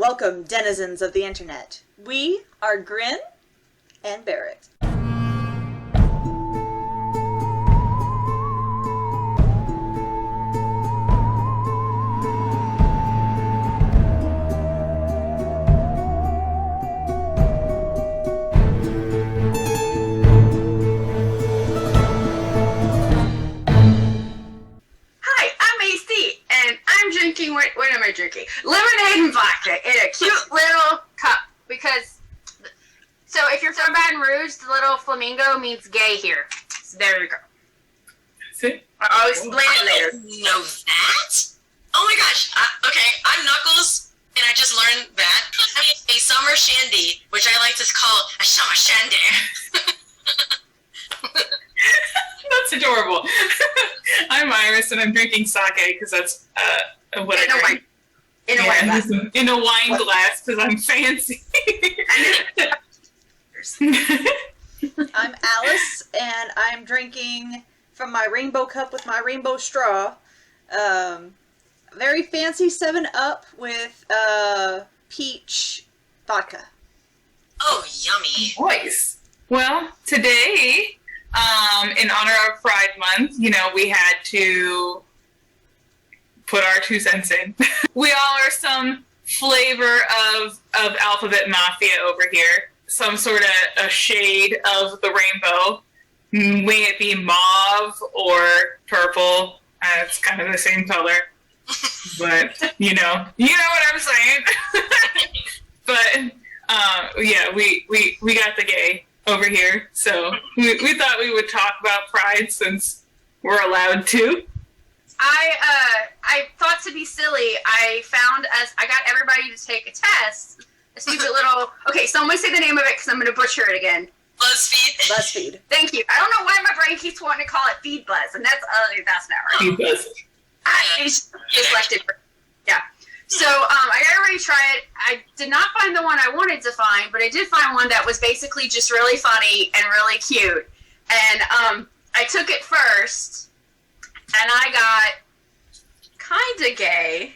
welcome, denizens of the internet. We are Grin and Barrett. What am I drinking? Lemonade and vodka in a cute little cup. Because, so if you're from Baton Rouge, the little flamingo means gay here. So there you go. See? I'll explain it later. Know that? Oh my gosh. Okay, I'm Knuckles, and I just learned that. A summer shandy, which I like to call a summer shandy. That's adorable. I'm Iris, and I'm drinking sake because that's what I drink. In a wine glass. In a wine glass because I'm fancy. I'm Alice, and I'm drinking from my rainbow cup with my rainbow straw. Very fancy 7-Up with peach vodka. Oh, yummy. Nice. Well, today, in honor of Pride Month, we had to put our 2 cents in. We all are some flavor of Alphabet Mafia over here. Some sort of a shade of the rainbow. May it be mauve or purple. It's kind of the same color. But, you know what I'm saying. But, yeah, we got the gay over here. So we thought we would talk about Pride since we're allowed to. I thought, to be silly, I got everybody to take a test. A stupid little, okay, so I'm going to say the name of it because I'm going to butcher it again. BuzzFeed. Thank you. I don't know why my brain keeps wanting to call it Feed Buzz, and that's not right. Feed Buzz. It's selected. Yeah. So, I got everybody to try it. I did not find the one I wanted to find, but I did find one that was basically just really funny and really cute. And, I took it first, and I got kinda gay.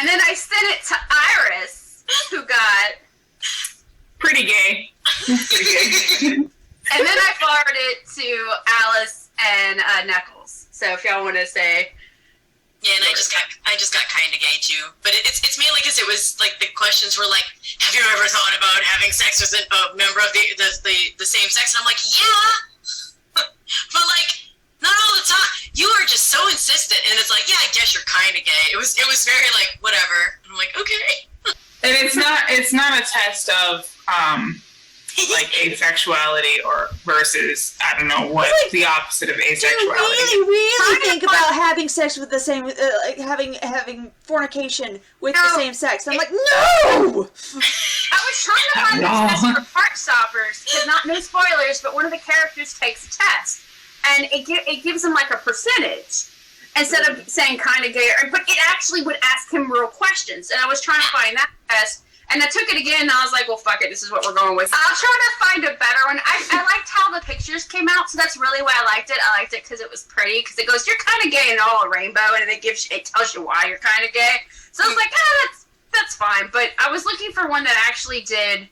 And then I sent it to Iris, who got pretty gay. And then I forwarded it to Alice and Knuckles. So if y'all want to say. Yeah, and I just got kind of gay too. But it's mainly because it was like the questions were like, have you ever thought about having sex with a member of the same sex? And I'm like, yeah, but like not all the time. You are just so insistent, and it's like, yeah, I guess you're kind of gay. It was very like whatever. And I'm like, okay. And it's not a test of like asexuality or versus I don't know what the opposite of asexuality. You really think about having sex with the same, like having fornication with the same sex? I'm like, no. I was trying to find a test for Heartstoppers because no spoilers, but one of the characters takes a test, and it gives them like a percentage instead of saying kind of gay, but it actually would ask him real questions, and I was trying to find that test. And I took it again, and I was like, well, fuck it, this is what we're going with. I'll try to find a better one. I liked how the pictures came out, so that's really why I liked it. I liked it because it was pretty, because it goes, you're kind of gay and all a rainbow, and it tells you why you're kind of gay. So I was like, that's fine. But I was looking for one that actually did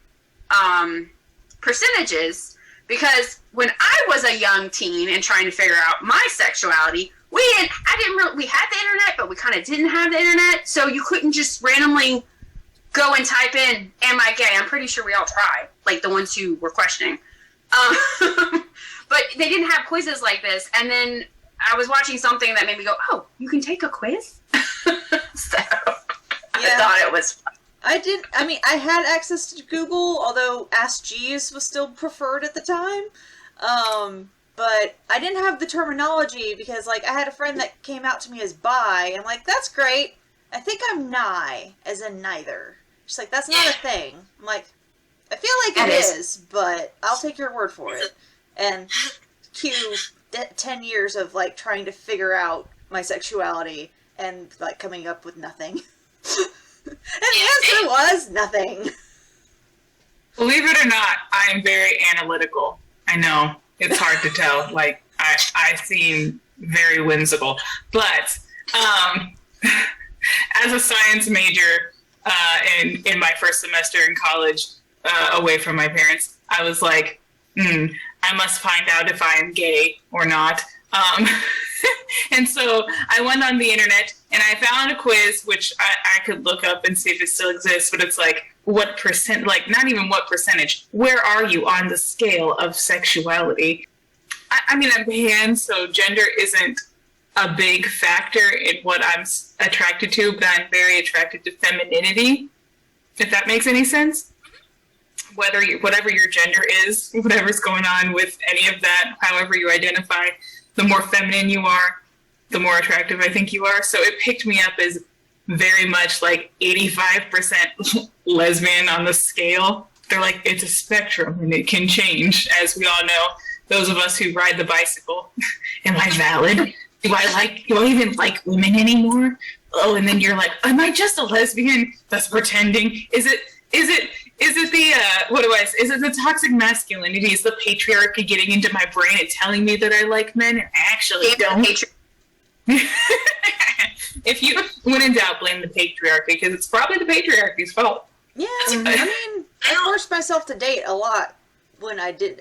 percentages, because when I was a young teen and trying to figure out my sexuality, we had the internet, but we kind of didn't have the internet, so you couldn't just randomly go and type in, am I gay? I'm pretty sure we all tried, like the ones who were questioning. But they didn't have quizzes like this. And then I was watching something that made me go, oh, you can take a quiz? So I thought it was fun. I had access to Google, although Ask Jeeves was still preferred at the time. But I didn't have the terminology because, like, I had a friend that came out to me as bi, and I'm like, that's great. I think I'm nigh, as in neither. She's like, that's not a thing. I'm like, I feel like it is, but I'll take your word for it. And cue 10 years of, like, trying to figure out my sexuality and, like, coming up with nothing. And the answer was nothing. Believe it or not, I am very analytical. I know, it's hard to tell. Like, I seem very whimsical. But, As a science major in my first semester in college, away from my parents, I was like, I must find out if I am gay or not. And so I went on the internet and I found a quiz, which I could look up and see if it still exists, but it's like, what percent, like not even what percentage, where are you on the scale of sexuality? I mean, I'm pan, so gender isn't a big factor in what I'm attracted to, but I'm very attracted to femininity, if that makes any sense. Whatever your gender is, whatever's going on with any of that, however you identify, the more feminine you are, the more attractive I think you are. So it picked me up as very much like 85% lesbian on the scale. They're like, it's a spectrum and it can change, as we all know. Those of us who ride the bicycle. Am I valid? Do I even like women anymore? Oh, and then you're like, am I just a lesbian that's pretending? Is it the toxic masculinity? Is the patriarchy getting into my brain and telling me that I like men and I actually don't? When in doubt, blame the patriarchy, because it's probably the patriarchy's fault. Yeah, I mean, I forced myself to date a lot when I did.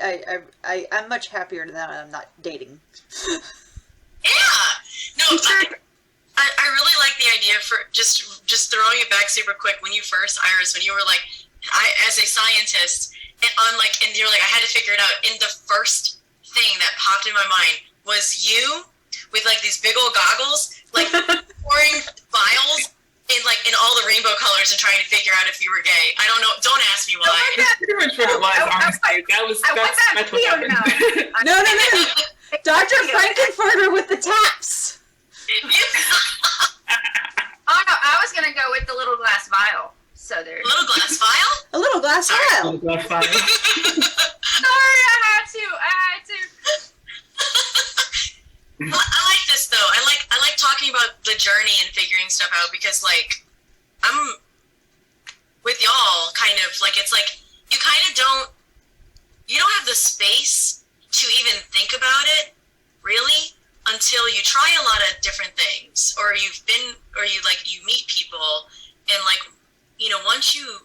I'm much happier that I'm not dating. Yeah. No, I really like the idea for just throwing it back super quick. When you first, Iris, when you were like, as a scientist, and you're like, I had to figure it out. And the first thing that popped in my mind was you with like these big old goggles, like pouring vials in all the rainbow colors and trying to figure out if you were gay. I don't know. Don't ask me why. That's pretty much what it was, honestly. That's what happened. No. Dr. Frankenfurter with the taps. Oh no, I was gonna go with the little glass vial. So there. Little glass vial? A little glass vial. Sorry, I had to. Well, I like this though. I like talking about the journey and figuring stuff out, because like I'm with y'all kind of like, it's like you don't have the space to even think about it really until you try a lot of different things, or you meet people, and like, you know, once you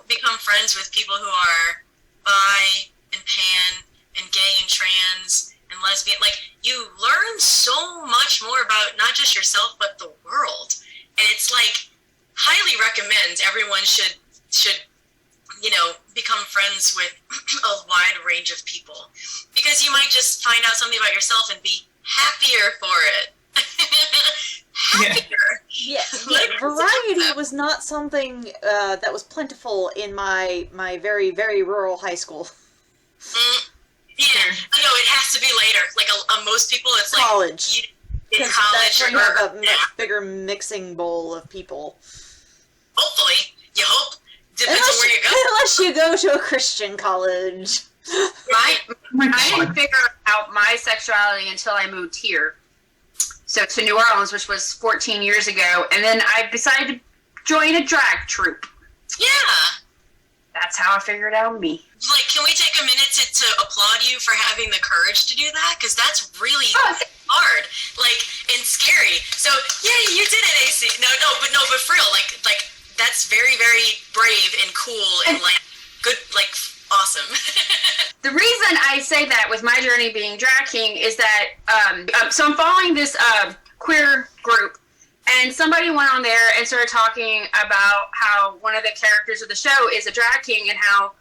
become friends with people who are bi and pan and gay and trans and lesbian, like, you learn so much more about not just yourself but the world. And it's like, highly recommend everyone should you know, become friends with a wide range of people, because you might just find out something about yourself and be happier for it. Happier. Yeah, variety was not something that was plentiful in my very, very rural high school. Yeah, I know, it has to be later. Like, most people, it's like college. In college, that's when you have a much bigger mixing bowl of people. Hopefully, you hope. Depends on where you go. Unless you go to a Christian college. Right? I didn't figure out my sexuality until I moved here. So to New Orleans, which was 14 years ago, and then I decided to join a drag troupe. Yeah. That's how I figured out me. Like, can we take a minute to applaud you for having the courage to do that? Because that's really hard, like, and scary. So, yeah, you did it, AC. No, but for real, like that's very, very brave and cool and like good, like awesome. The reason I say that with my journey being drag king is that so I'm following this queer group, and somebody went on there and started talking about how one of the characters of the show is a drag king, and how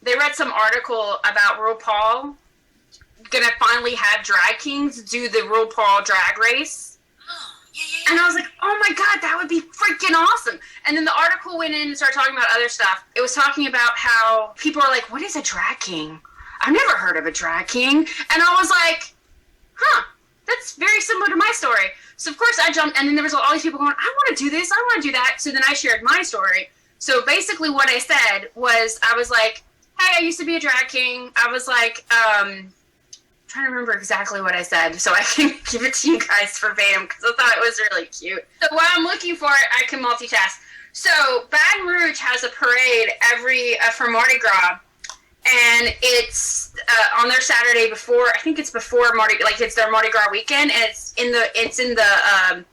they read some article about RuPaul gonna finally have drag kings do the RuPaul drag race. Yeah. And I was like, oh my god, that would be freaking awesome. And then the article went in and started talking about other stuff. It was talking about how people are like, what is a drag king? I've never heard of a drag king. And I was like, that's very similar to my story. So of course I jumped, and then there was all these people going, I want to do this, I want to do that. So then I shared my story. So basically what I said was, I was like, hey, I used to be a drag king. I was like, trying to remember exactly what I said so I can give it to you guys verbatim, because I thought it was really cute. So while I'm looking for it, I can multitask. So Baton Rouge has a parade for Mardi Gras, and it's on their Saturday before. I think it's before Mardi, like it's their Mardi Gras weekend, and it's in the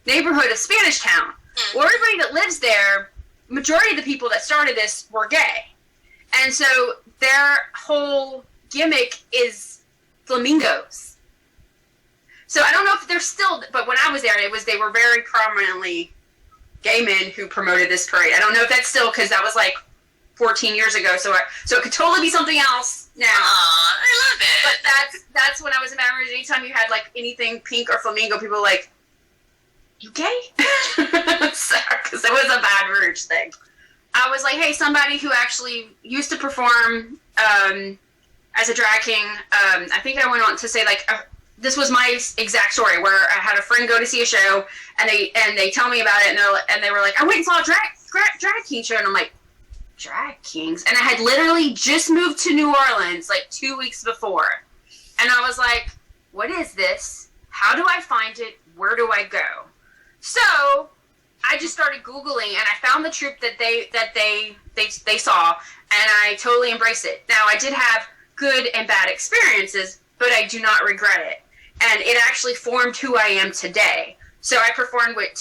neighborhood of Spanish Town. Well, everybody that lives there, majority of the people that started this were gay, and so their whole gimmick is flamingos. So I don't know if they're still, but when I was there, they were very prominently gay men who promoted this parade. I don't know if that's still, because that was like 14 years ago, so it could totally be something else now. I love it. But that's when I was in Baton Rouge. Anytime you had like anything pink or flamingo, people were like, "You gay?" Because it was a Baton Rouge thing. I was like, hey, somebody who actually used to perform as a drag king. I think I went on to say like. This was my exact story where I had a friend go to see a show and they tell me about it and they were like, I went and saw a drag king show, and I'm like, drag kings? And I had literally just moved to New Orleans like 2 weeks before, and I was like, what is this? How do I find it? Where do I go? So I just started Googling, and I found the troupe that they saw, and I totally embraced it. Now, I did have good and bad experiences, but I do not regret it. And it actually formed who I am today. So I performed with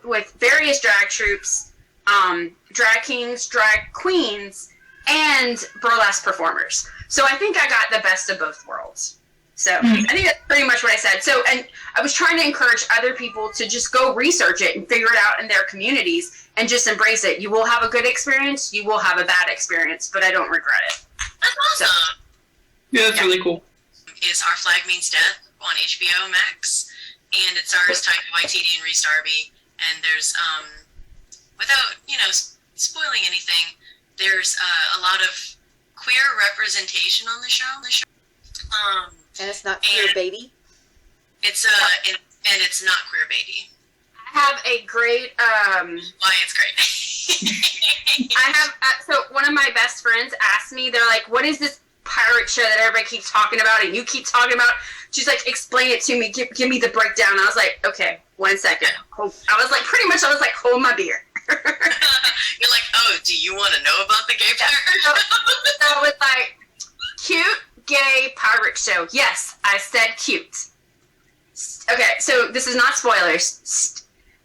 with various drag troupes, drag kings, drag queens, and burlesque performers. So I think I got the best of both worlds. So I think that's pretty much what I said. So, and I was trying to encourage other people to just go research it and figure it out in their communities and just embrace it. You will have a good experience, you will have a bad experience, but I don't regret it. That's awesome. So, Yeah, that's really cool. Is Our Flag Means Death on HBO Max, and it stars Taika Waititi and Reese Darby. And there's, without spoiling anything, there's a lot of queer representation on the show. And it's not queer baity. It's and it's not queer baity. I have a great. Why it's great. I have so one of my best friends asked me. They're like, "What is this pirate show that everybody keeps talking about and you keep talking about?" She's like, "Explain it to me. Give me the breakdown." I was like, "Okay, 1 second." I was like, hold my beer. You're like, oh, do you want to know about the gay pirate? So I was like, cute gay pirate show. Yes, I said cute. Okay, so this is not spoilers.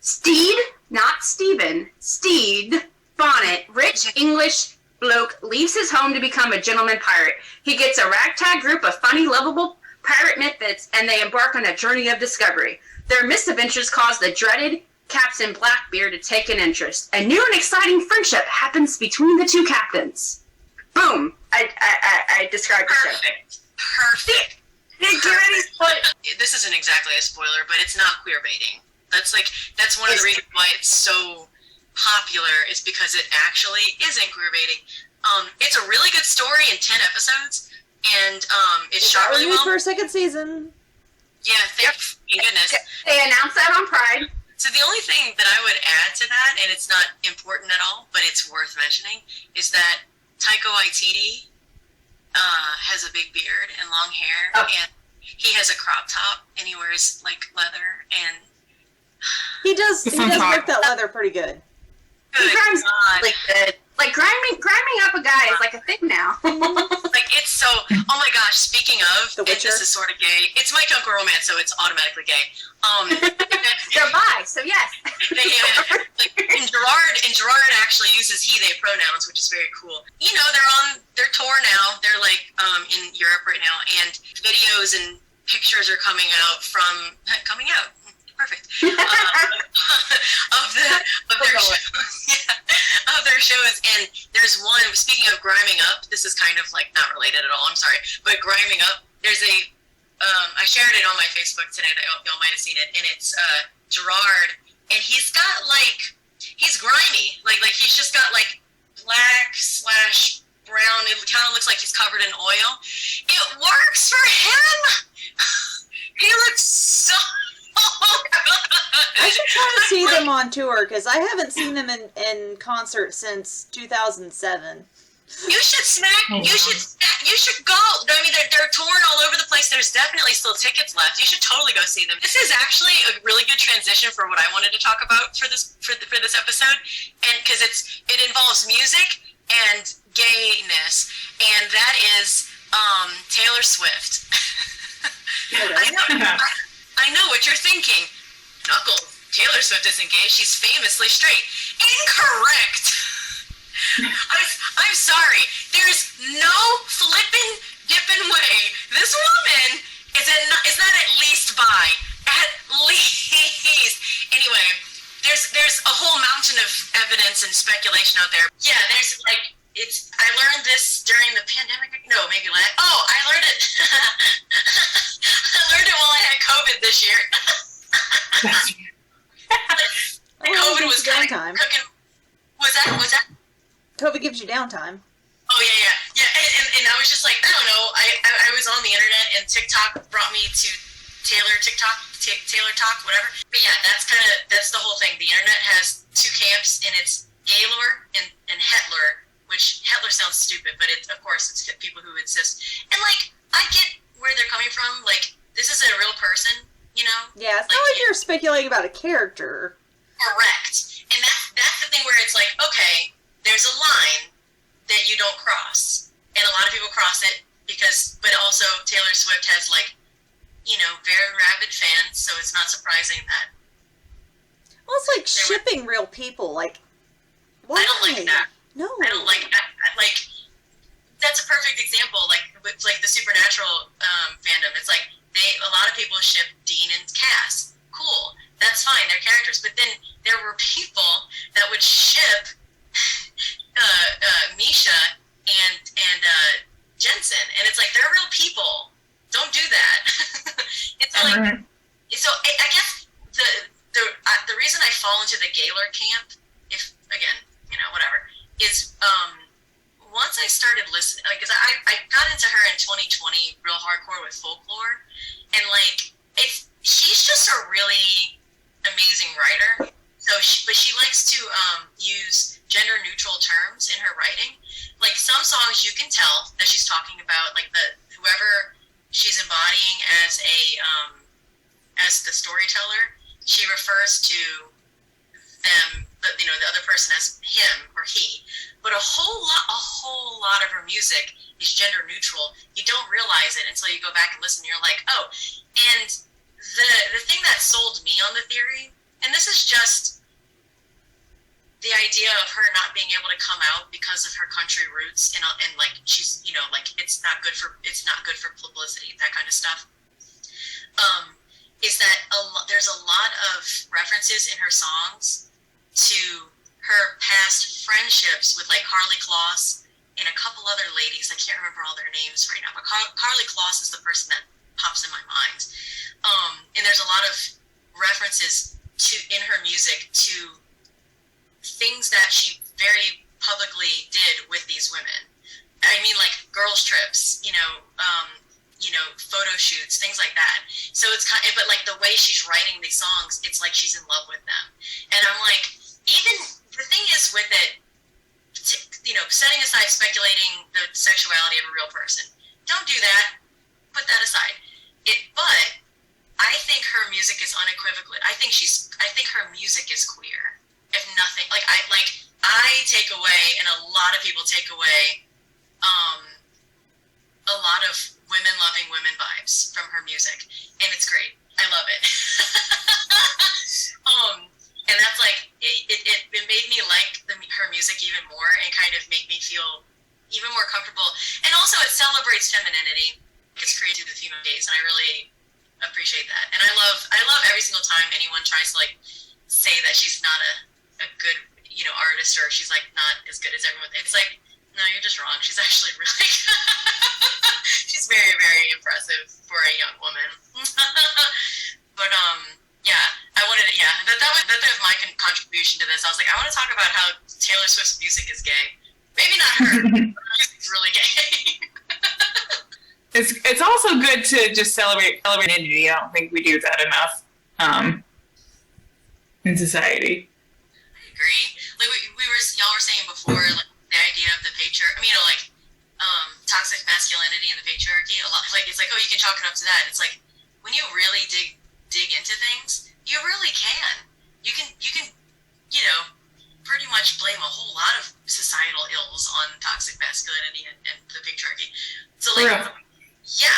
Steed, not Steven, Steed Bonnet, rich English bloke, leaves his home to become a gentleman pirate. He gets a ragtag group of funny, lovable pirate misfits, and they embark on a journey of discovery. Their misadventures cause the dreaded Captain Blackbeard to take an interest. A new and exciting friendship happens between the two captains. Boom! I described the show. Perfect. Perfect. This isn't exactly a spoiler, but it's not queer baiting. That's one of the reasons why it's so popular, is because it actually isn't queer baiting. It's a really good story in 10 episodes, and it's shot really well. For a second season. Yeah, thank goodness. They announced that on Pride. So the only thing that I would add to that, and it's not important at all, but it's worth mentioning, is that Taika Waititi has a big beard and long hair, and he has a crop top, and he wears like leather, and he does work that leather pretty good. He grinds really good. Like grinding up a guy is like a thing now. Like it's so. Oh my gosh! Speaking of, this is sort of gay. It's my Chemical Romance, so it's automatically gay. They're bi, so yes. And Gerard actually uses he/they pronouns, which is very cool. You know, they're on their tour now. They're like in Europe right now, and videos and pictures are coming out. Perfect. Of their shows, and there's one. Speaking of griming up, this is kind of like not related at all. I'm sorry, but griming up. There's a. I shared it on my Facebook today. Y'all might have seen it, and it's Gerard, and he's got like he's grimy, like he's just got like black/brown. It kind of looks like he's covered in oil. It works for him. He looks so. I should try to see them on tour, because I haven't seen them in concert since 2007. You should go. I mean, they're touring all over the place. There's definitely still tickets left. You should totally go see them. This is actually a really good transition for what I wanted to talk about for this episode, and because it involves music and gayness, and that is Taylor Swift. I know what you're thinking. Knuckles, Taylor Swift isn't gay. She's famously straight. Incorrect. I'm sorry. There's no flippin' dippin' way. This woman is not at least bi. At least. Anyway, there's a whole mountain of evidence and speculation out there. Yeah, there's like I learned this during the pandemic. No, maybe last. Oh, I learned it. I learned it while I had COVID this year. COVID was kind of cooking. Was that? COVID gives you downtime. Oh yeah. And I was just like, I don't know. I was on the internet and TikTok brought me to Taylor Talk, whatever. But yeah, that's the whole thing. The internet has two camps, and it's Gaylor and Hetler, which Hetler sounds stupid, but of course it's people who insist. And like, I get where they're coming from. Like, this is a real person, you know? Yeah, it's not like you're speculating about a character. Correct. And that's the thing where it's like, okay, there's a line that you don't cross. And a lot of people cross it but also Taylor Swift has like, you know, very rabid fans, so it's not surprising that. Well, it's like shipping real people, like, why? I don't like that. No. I don't like that. Like, that's a perfect example, like, with like the Supernatural fandom. It's like, a lot of people ship Dean and Cass. Cool. That's fine, they're characters. But then there were people that would ship Misha and Jensen, and it's like, they're real people. Don't do that. It's like, so I guess the reason I fall into the Gaylor camp, if again, you know, whatever, is once I started listening, like, because I got into her in 2020 real hardcore with Folklore, and like, she's just a really amazing writer. So, but she likes to use gender neutral terms in her writing. Like, some songs you can tell that she's talking about, like, whoever she's embodying as as the storyteller, she refers to them, you know, the other person as him or he. But a whole lot of her music is gender neutral. You don't realize it until you go back and listen. You're like, oh. And the thing that sold me on the theory, and this is just the idea of her not being able to come out because of her country roots, and like, she's, you know, like, it's not good for publicity, that kind of stuff. Is that there's a lot of references in her songs to her past friendships with like Carly Kloss and a couple other ladies. I can't remember all their names right now, but Carly Kloss is the person that pops in my mind. And there's a lot of references in her music to things that she very publicly did with these women. I mean, like girls' trips, you know, photo shoots, things like that. So it's kind of, but like the way she's writing these songs, it's like she's in love with them. And I'm like, even the thing is with it, you know, setting aside speculating the sexuality of a real person, don't do that. Put that aside. But I think her music is unequivocally. I think her music is queer. If nothing, I take away, and a lot of people take away, a lot of women-loving women vibes from her music, and it's great. I love it. And that's like, it made me like her music even more, and kind of make me feel even more comfortable. And also, it celebrates femininity. It's created with human gaze, and I really appreciate that. And I love every single time anyone tries to like say that she's not a good, you know, artist, or she's like not as good as everyone. It's like, no, you're just wrong. She's actually really she's very, very impressive for a young woman. But yeah, I wanted to, yeah, that was my contribution to this. I was like, I want to talk about how Taylor Swift's music is gay. Maybe not her, but her music's really gay. It's also good to just celebrate identity. I don't think we do that enough in society. I agree. Like y'all were saying before, like the idea of the I mean, you know, like toxic masculinity and the patriarchy. A lot, like, it's like, oh, you can chalk it up to that. It's like, when you really dig into things, you really can. You can, you know, pretty much blame a whole lot of societal ills on For real. yeah.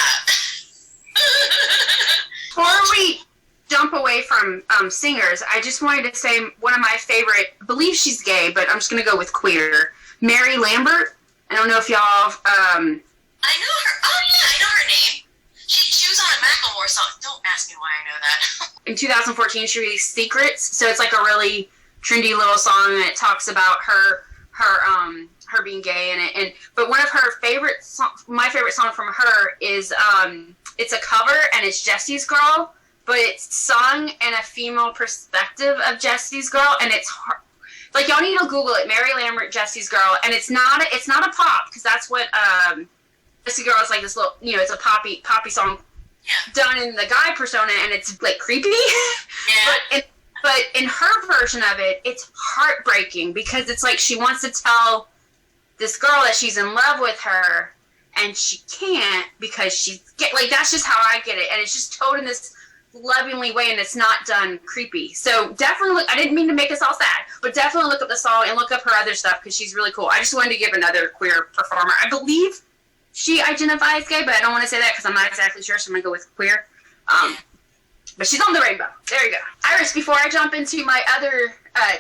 Before we jump away from singers, I just wanted to say one of my favorite, I believe she's gay, but I'm just going to go with queer, Mary Lambert. I don't know if y'all... I know her. Oh, yeah, I know her name. She was on a Macklemore song. Don't ask me why I know that. In 2014, she released Secrets, so it's like a really trendy little song, and it talks about her being gay, but one of her my favorite song from her is it's a cover, and it's Jesse's Girl, but it's sung in a female perspective of Jesse's Girl, and it's hard. Like, y'all need to Google it, Mary Lambert, Jesse's Girl, and it's not a pop, because that's what Jesse's Girl is, like this little, it's a poppy song done in the guy persona, and it's like creepy. Yeah. But in her version of it, it's heartbreaking, because it's like she wants to tell this girl that she's in love with her, and she can't because that's just how I get it, and it's just told in this lovingly way, and it's not done creepy. So definitely look. I didn't mean to make us all sad, but definitely look up the song and look up her other stuff, because she's really cool. I just wanted to give another queer performer. I believe she identifies gay, but I don't want to say that because I'm not exactly sure, so I'm gonna go with queer. But she's on the rainbow. There you go. Iris, before I jump into my other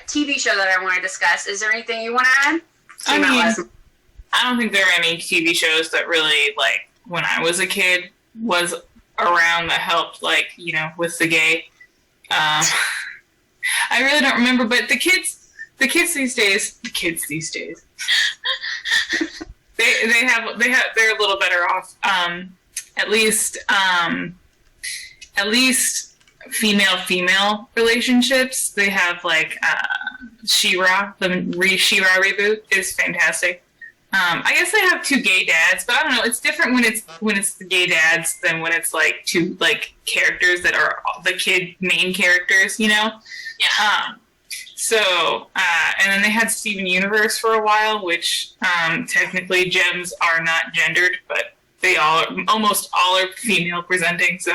TV show that I want to discuss, is there anything you want to add? I don't think there are any TV shows that really, like, when I was a kid, was around that helped, like, with the gay. I really don't remember, but the kids these days, they're a little better off. At least female relationships. They have, like, She-Ra, the She-Ra reboot is fantastic. I guess they have two gay dads, but I don't know. It's different when it's the gay dads than when it's like two like characters that are the main characters, Yeah. So and then they had Steven Universe for a while, which technically gems are not gendered, but they almost all are female presenting. So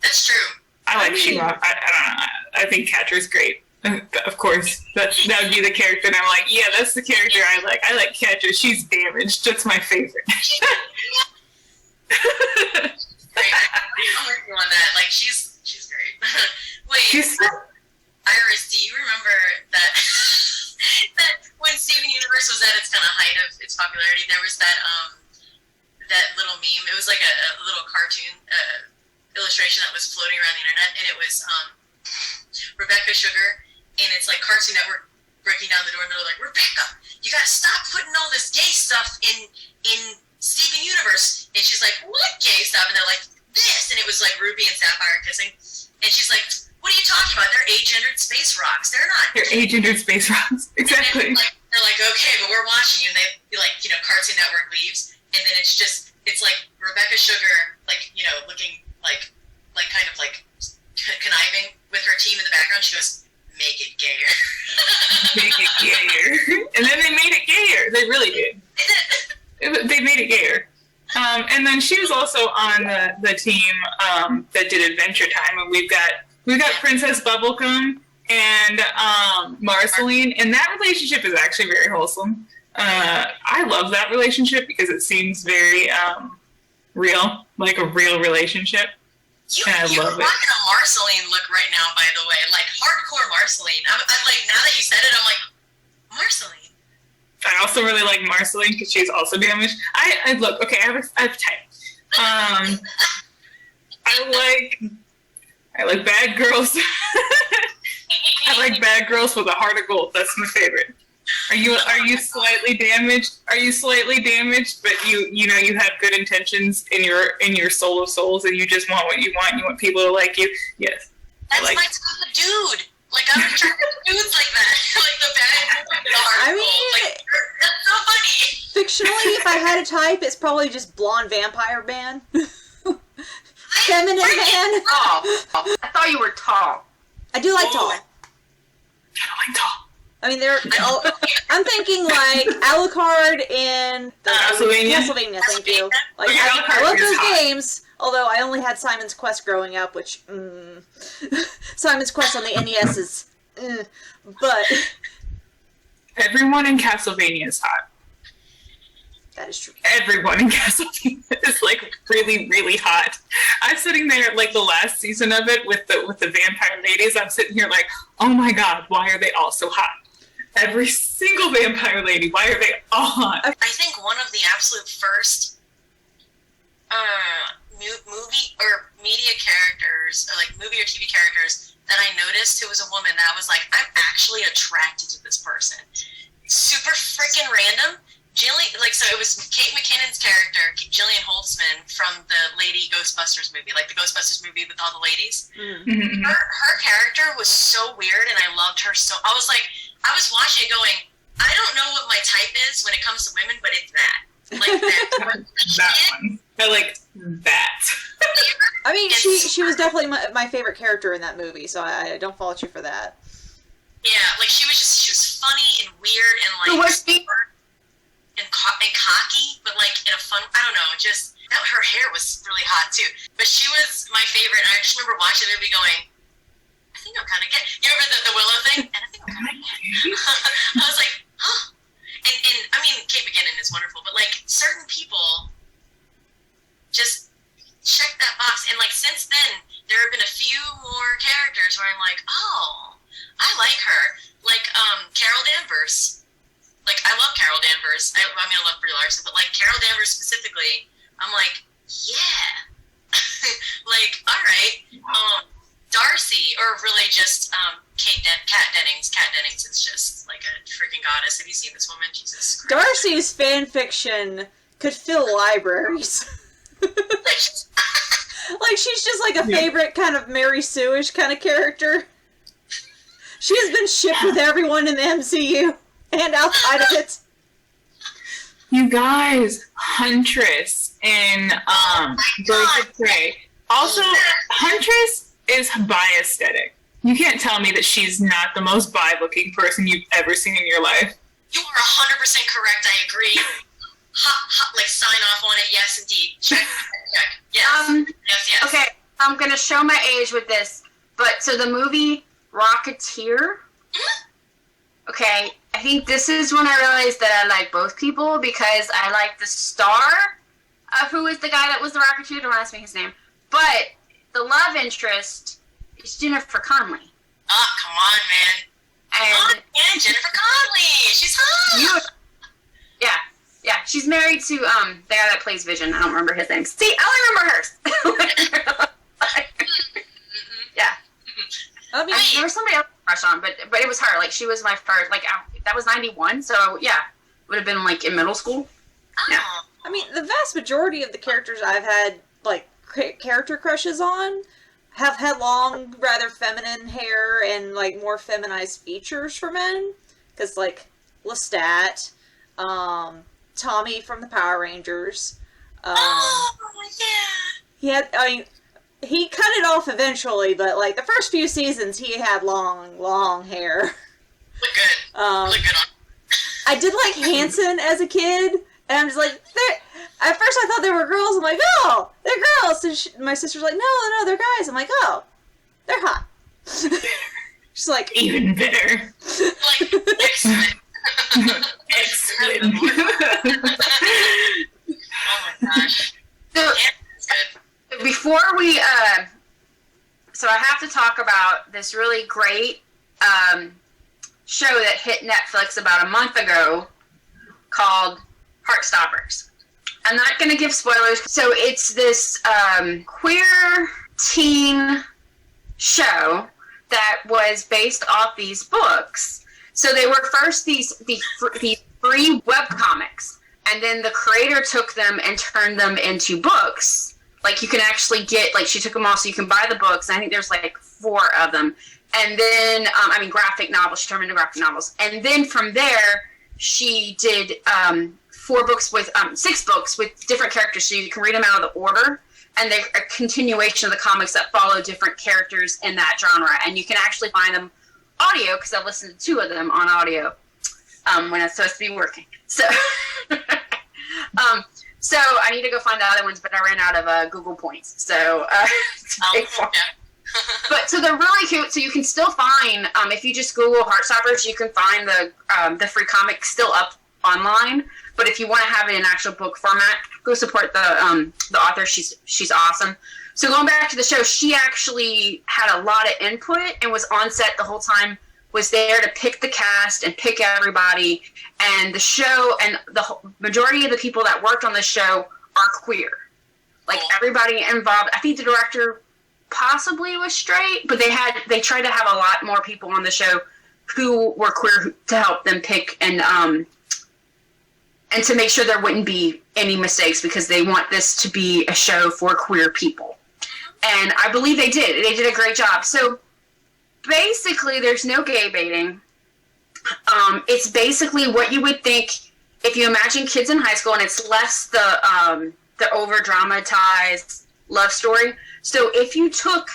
That's true. I like She-Ra. I don't know. I think Catcher's great. Of course, that would be the character, and I'm like, yeah, that's the character I like. I like Catcher. She's damaged. That's my favorite. Great. I'm working on that. Like, she's great. Wait, Iris, do you remember that when Steven Universe was at its kind of height of its popularity, there was that little meme. It was like a little cartoon illustration that was floating around the internet, and it was Rebecca Sugar. And it's like Cartoon Network breaking down the door, and they're like, Rebecca, you gotta stop putting all this gay stuff in Steven Universe. And she's like, what gay stuff? And they're like, this. And it was like Ruby and Sapphire kissing. And she's like, what are you talking about? They're agendered space rocks. They're not. They're agendered space rocks. Exactly. They're like, okay, but we're watching you. And they like, Cartoon Network leaves, and then it's like Rebecca Sugar, like, looking like kind of like conniving with her team in the background. She goes, make it gayer. Make it gayer. And then they made it gayer. They really did. They made it gayer. And then she was also on the team that did Adventure Time, and we've got Princess Bubblegum and Marceline, and that relationship is actually very wholesome. I love that relationship because it seems very real, like a real relationship. You're love it. rocking a Marceline look right now, by the way. Like, hardcore Marceline. I'm like, now that you said it, I'm like, Marceline. I also really like Marceline because she's also damaged. I look, okay, I have type. I like bad girls. I like bad girls with a heart of gold. That's my favorite. Are you slightly damaged? Are you slightly damaged, but you have good intentions in your soul of souls, and you just want what you want. And you want people to like you. Yes. That's my type of dude. Like, I'm attracted to dudes like that. Like the bad, the hard like, that's so funny. Fictionally, if I had a type, it's probably just blonde vampire man. Feminine man. Oh, I thought you were tall. I do like tall. I don't like tall. I mean, I'm thinking like Alucard in Castlevania. Thank you. Like, Okay, I love Alucard is those hot. games. Although I only had Simon's Quest growing up, which Simon's Quest on the NES is, but Everyone in Castlevania is hot. That is true. Everyone in Castlevania is like really, really hot. I'm sitting there like the last season of it with the vampire ladies. I'm sitting here like, oh my god, why are they all so hot? Every single vampire lady, why are they all hot? I think one of the absolute first movie or media characters, or like movie or TV characters that I noticed who was a woman that I was like, I'm actually attracted to this person. Super freaking random. So it was Kate McKinnon's character, Jillian Holtzman, from the Lady Ghostbusters movie, like the Ghostbusters movie with all the ladies. Mm-hmm. Her character was so weird, and I loved her so. I was watching it going, I don't know what my type is when it comes to women, but it's that. Like that. That one. I like that. I mean, she was definitely my favorite character in that movie, so I don't fault you for that. Yeah, like she was funny and weird and like. Who was she? And cocky, but like in a fun. I don't know. Just her hair was really hot too. But she was my favorite. I just remember watching the movie going, I think I'm kind of getting. You remember the Willow thing? And I think I'm kind of getting. I was like, huh. And I mean, Kate McKinnon is wonderful, but like certain people just check that box. And like since then, there have been a few more characters where I'm like, oh, I like her. Like Carol Danvers. Like, I love Carol Danvers. I mean, I love Brie Larson, but, like, Carol Danvers specifically, I'm like, yeah. Like, all right. Darcy, or really just Kat Dennings. Kat Dennings is just, like, a freaking goddess. Have you seen this woman? Jesus Christ. Darcy's fan fiction could fill libraries. Like, she's just, like, a favorite kind of Mary Sue-ish kind of character. She has been shipped with everyone in the MCU. And outside of it. You guys, Huntress in Birds of Prey. Also, Huntress is bi aesthetic. You can't tell me that she's not the most bi-looking person you've ever seen in your life. You are 100% correct. I agree. Like, sign off on it. Yes, indeed. Check. Yes. Yes. Okay, I'm going to show my age with this. But, so the movie Rocketeer... Okay, I think this is when I realized that I like both people because I like the star of who is the guy that was the Rocketeer. Don't ask me his name. But the love interest is Jennifer Connelly. Oh, come on, man. And Jennifer Connelly. She's hot. Yeah. She's married to the guy that plays Vision. I don't remember his name. See, I only remember hers. Yeah. I mean, there was somebody else I crush on, but it was her. Like, she was my first. Like, that was 91, so yeah, would have been like in middle school. Yeah. I mean, the vast majority of the characters I've had like character crushes on have had long, rather feminine hair and like more feminized features for men. Because like Lestat, Tommy from the Power Rangers. Oh yeah. He had. I mean, he cut it off eventually, but like the first few seasons, he had long hair. Look good. Look good on. I did like Hanson as a kid, and I'm just like, at first I thought they were girls. I'm like, oh, they're girls. And my sister's like, no, they're guys. I'm like, oh, they're hot. She's like, even better. Like, excellent. Excellent. Oh my gosh. So, That's good. before we, so I have to talk about this really great show that hit Netflix about a month ago called Heartstoppers. I'm not going to give spoilers. So it's this queer teen show that was based off these books. So they were first these free webcomics, and then the creator took them and turned them into books. Like, you can actually get, like, she took them all, so you can buy the books. And I think there's, like, 4 of them. And then, graphic novels. She turned them into graphic novels. And then from there, she did 6 books with different characters, so you can read them out of the order. And they're a continuation of the comics that follow different characters in that genre. And you can actually find them audio, because I've listened to 2 of them on audio when it's supposed to be working. So... So I need to go find the other ones, but I ran out of Google points. So, but so they're really cute. So you can still find, if you just Google Heartstoppers, you can find the free comic still up online. But if you want to have it in actual book format, go support the author. She's awesome. So going back to the show, she actually had a lot of input and was on set the whole time, was there to pick the cast and pick everybody. And the show, and the majority of the people that worked on the show are queer. Like, everybody involved. I think the director possibly was straight, but they tried to have a lot more people on the show who were queer to help them pick and to make sure there wouldn't be any mistakes, because they want this to be a show for queer people. And I believe they did. They did a great job. So basically, there's no gay baiting. It's basically what you would think if you imagine kids in high school, and it's less the over-dramatized love story. So if you took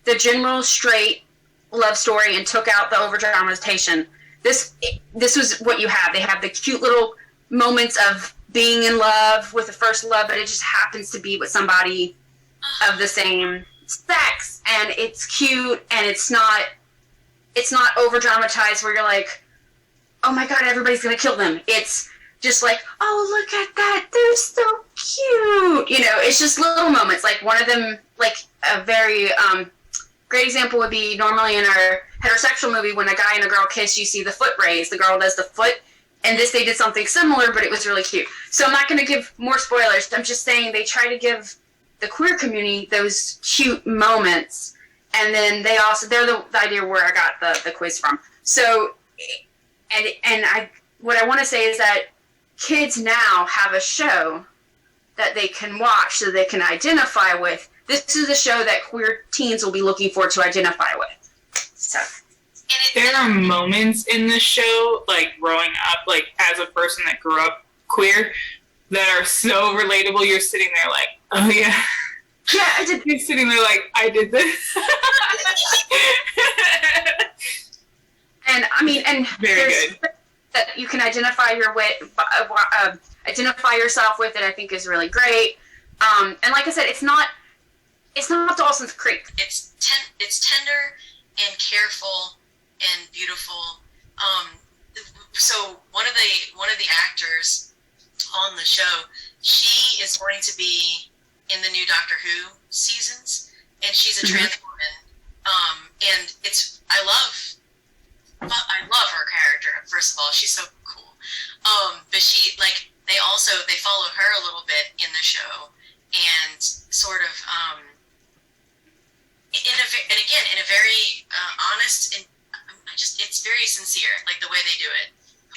the general straight love story and took out the over-dramatization, this was what you have. They have the cute little moments of being in love with the first love, but it just happens to be with somebody of the same sex, and it's cute, and it's not over dramatized where you're like, oh my god, everybody's gonna kill them. It's just like, oh, look at that, they're so cute. You know, it's just little moments. Like, one of them, like a very great example would be normally in our heterosexual movie, when a guy and a girl kiss, you see the foot raise, the girl does the foot. And this, they did something similar, but it was really cute. So I'm not going to give more spoilers. I'm just saying they try to give the queer community those cute moments. And then they're the idea where I got the quiz from. So, what I want to say is that kids now have a show that they can watch so they can identify with. This is a show that queer teens will be looking forward to identify with. So. There are moments in this show, like growing up, like as a person that grew up queer, that are so relatable. You're sitting there like, oh yeah. Yeah, I did. You're sitting there like, I did this. And I mean, and very good that you can identify identify yourself with it. I think is really great. And like I said, it's not Dawson's Creek. It's tender and careful and beautiful. So one of the actors on the show, she is going to be in the new Doctor Who seasons, and she's a trans woman. And I love her character. First of all, she's so cool. But they follow her a little bit in the show, and sort of in a very honest and it's very sincere, like the way they do it.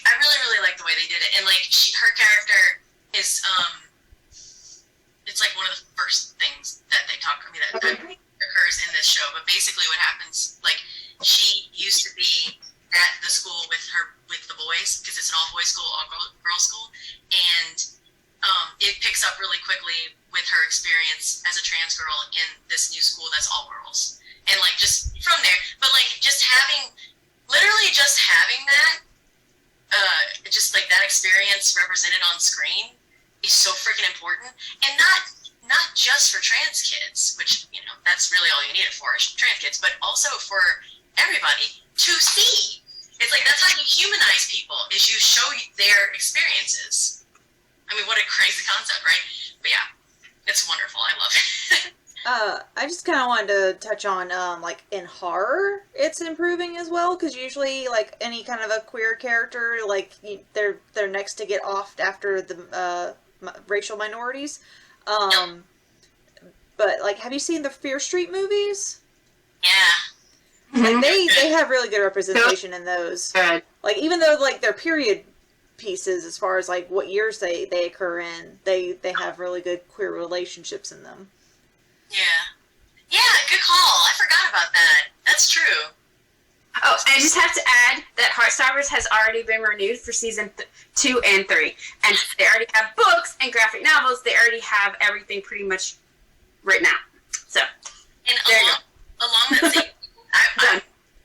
I really, really like the way they did it. And like her character is, it's like one of the first things that they talk. I mean, that occurs in this show. But basically, what happens, like, she used to be at the school with the boys, because it's an all boys school, all girls school, and it picks up really quickly with her experience as a trans girl in this new school that's all girls, and like just from there. But like just having that, just like that experience represented on screen is so freaking important, and not just for trans kids, which, you know, that's really all you need it for, is trans kids, but also for everybody to see. It's like, that's how you humanize people, is you show their experiences. I mean, what a crazy concept, right? But yeah, it's wonderful. I love it. I just kind of wanted to touch on, like, in horror, it's improving as well, because usually, like, any kind of a queer character, like, they're next to get offed after the racial minorities. But, like, have you seen the Fear Street movies? Yeah. Like, they have really good representation in those. Like, even though, like, they're period pieces as far as, like, what years they occur in, they have really good queer relationships in them. Yeah, good call. I forgot about that. That's true. Oh, I just have to add that Heartstoppers has already been renewed for season 2 and 3. And they already have books and graphic novels. They already have everything pretty much written out. So, and there along that same,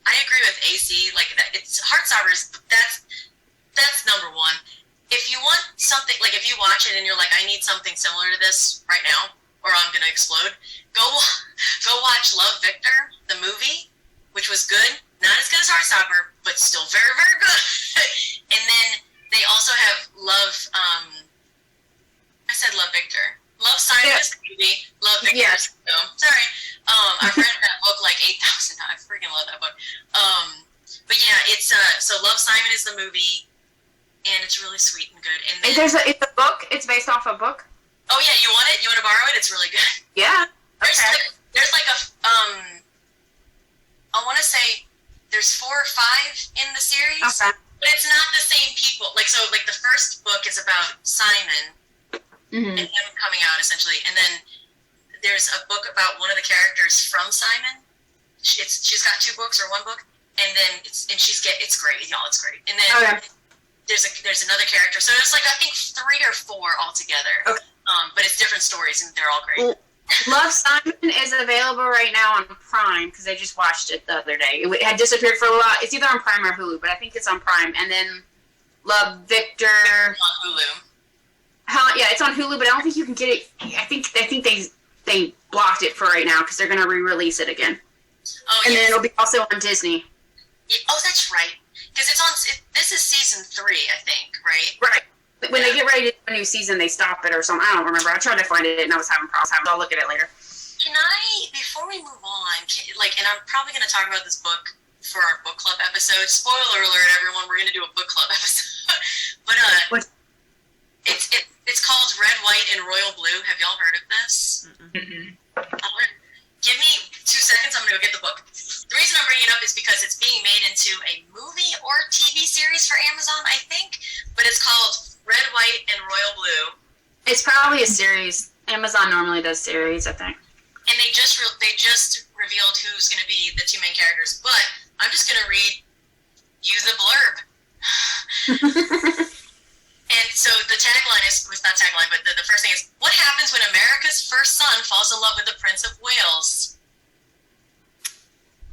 I agree with AC. Like, that, it's Heartstoppers. That's number one. If you want something, like if you watch it and you're like, I need something similar to this right now, or I'm gonna explode, go watch Love, Victor, the movie, which was good. Not as good as Heartstopper, but still very, very good. And then they also have Love. I said Love Victor. Love Simon is the movie. Love Victor. Yes. No, sorry. I've read that book like 8,000 times. I freaking love that book. But yeah, it's so Love Simon is the movie, and it's really sweet and good. And then, It's a book. It's based off a book. oh yeah, you want it? You want to borrow it? It's really good. Yeah. There's like a I want to say there's 4 or 5 in the series, Okay. but it's not the same people. Like so, like the first book is about Simon Mm-hmm. and him coming out essentially, and then there's a book about one of the characters from Simon. She's got 2 books or 1 book, and then it's great, y'all. It's great. And then there's another character. So it's like I think 3 or 4 altogether. Okay. But it's different stories, and they're all great. Love Simon is available right now on Prime because I just watched it the other day. It had disappeared for a while. It's either on Prime or Hulu, but I think it's on Prime. And then Love Victor. On Hulu. Yeah, it's on Hulu, but I don't think you can get it. I think they blocked it for right now because they're going to re-release it again. Oh, And yes. then it'll be also on Disney. Yeah, oh, that's right. Because it's on. This is season 3, I think, right? Right. When they get ready to do a new season, they stop it or something. I don't remember. I tried to find it and I was having problems. I'll look at it later. Can I, before we move on, and I'm probably going to talk about this book for our book club episode. Spoiler alert, everyone, we're going to do a book club episode. But What? it's called Red, White, and Royal Blue. Have y'all heard of this? Give me 2 seconds. I'm going to go get the book. The reason I'm bringing it up is because it's being made into a movie or TV series for Amazon, I think. But it's called Red, White, and Royal Blue. It's probably a series. Amazon normally does series, I think. And they just revealed who's going to be the 2 main characters. But I'm just going to read you the blurb. And so the tagline it's not tagline, but the first thing is, what happens when America's first son falls in love with the Prince of Wales?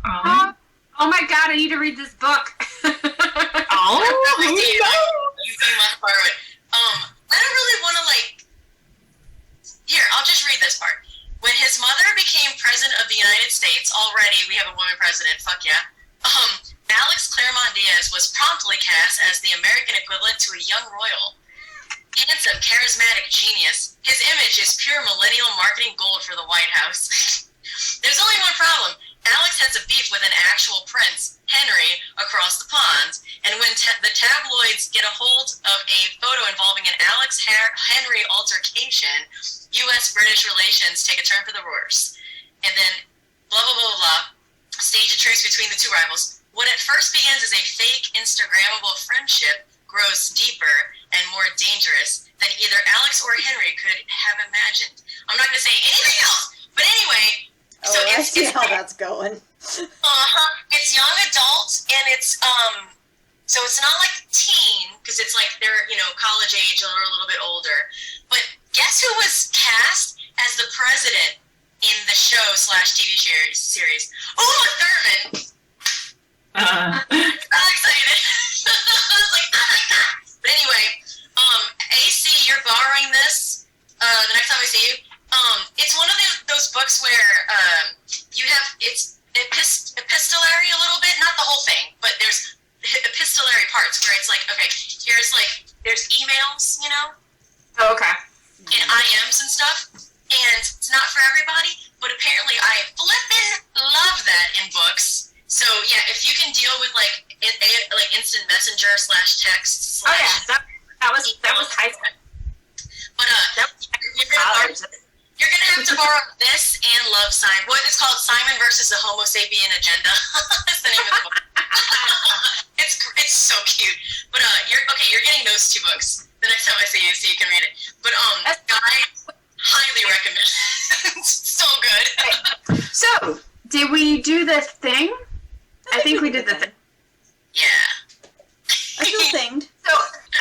Oh my god, I need to read this book. You must borrow it. I don't really want to here, I'll just read this part. When his mother became president of the United States, already we have a woman president, fuck yeah. Alex Claremont Diaz was promptly cast as the American equivalent to a young royal. Handsome, charismatic genius, his image is pure millennial marketing gold for the White House. There's only one problem. Alex has a beef with an actual prince, Henry, across the pond, and when the tabloids get a hold of a photo involving an Alex-Henry altercation, U.S.-British relations take a turn for the worse. And then, blah, blah, blah, blah, blah, stage a truce between the 2 rivals. What at first begins as a fake Instagrammable friendship grows deeper and more dangerous than either Alex or Henry could have imagined. I'm not going to say anything else, but anyway. So I see how that's going. It's young adult, and it's so it's not like teen because it's like they're college age or a little bit older. But guess who was cast as the president in the show / TV series? Uma Thurman. I'm excited. I was like, oh my god. But anyway, AC, you're borrowing this the next time I see you. It's one of those books where it's epistolary a little bit, not the whole thing, but there's epistolary parts where it's like, okay, there's emails, Oh, okay. and IMs and stuff, and it's not for everybody, but apparently I flippin' love that in books. So yeah, if you can deal with like instant messenger / text / Oh yeah, that was high school. But you're gonna have to borrow this and Love Simon. What it's called, Simon versus the Homo Sapien Agenda. That's the name of the book. It's so cute. But you're getting those 2 books the next time I see you, so you can read it. But I highly recommend. It's so good. So, did we do the thing? I think we did the thing. Yeah. I feel thinged. So,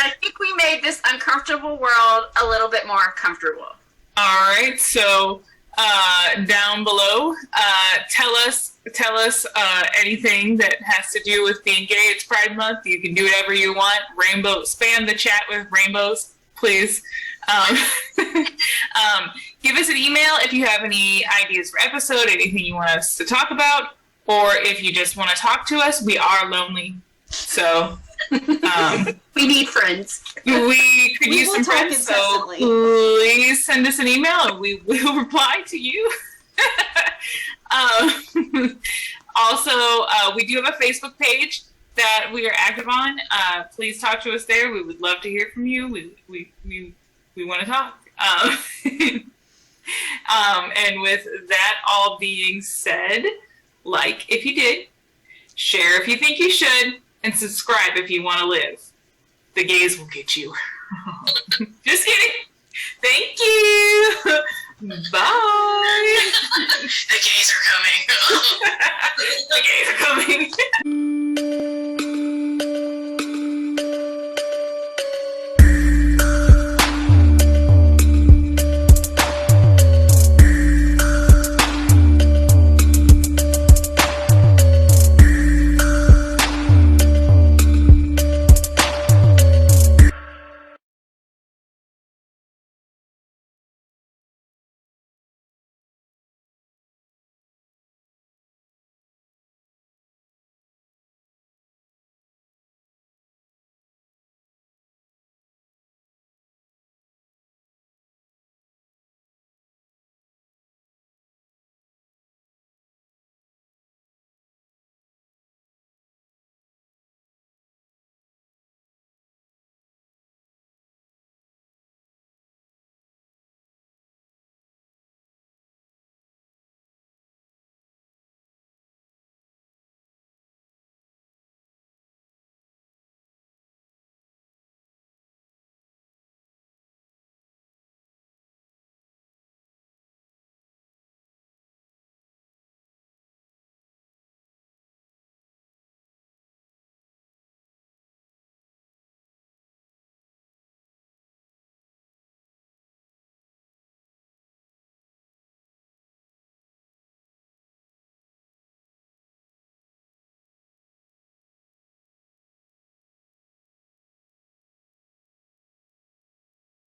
I think we made this uncomfortable world a little bit more comfortable. All right, so down below, tell us anything that has to do with being gay. It's Pride Month. You can do whatever you want. Rainbow, spam the chat with rainbows, please. Give us an email if you have any ideas for episode, anything you want us to talk about, or if you just want to talk to us. We are lonely, so We need friends. We could We use will some talk friends, so incessantly. please send us an email and we will reply to you. Also, we do have a Facebook page that we are active on. Please talk to us there. We would love to hear from you. We want to talk. And with that all being said, like if you did, share if you think you should, and subscribe if you want to live. The gays will get you. Just kidding. Thank you. Bye. The gays are coming. The gays are coming.